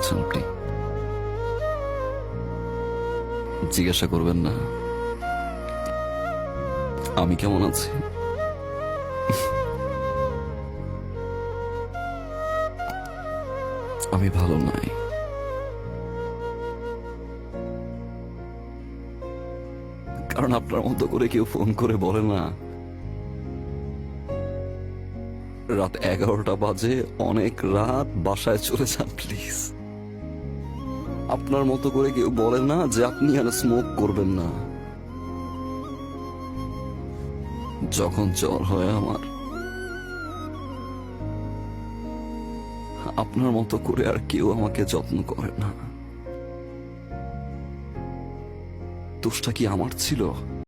আছেন আপনি? জিজ্ঞাসা করবেন না আমি কেমন আছি? আমি ভালো নাই। কারণ আপনার মতো করে কেউ ফোন করে বলে না রাত 11টা বাজে, অনেক রাত, বাসায় চলে যান প্লিজ। আপনার মতো করে কেউ বলে না যে আপনি আর স্মোক করবেন না। যখন জ্বর হয় আমার, আপনার মতো করে আর কেউ আমাকে যত্ন করে না। দোষটা কি আমার ছিল?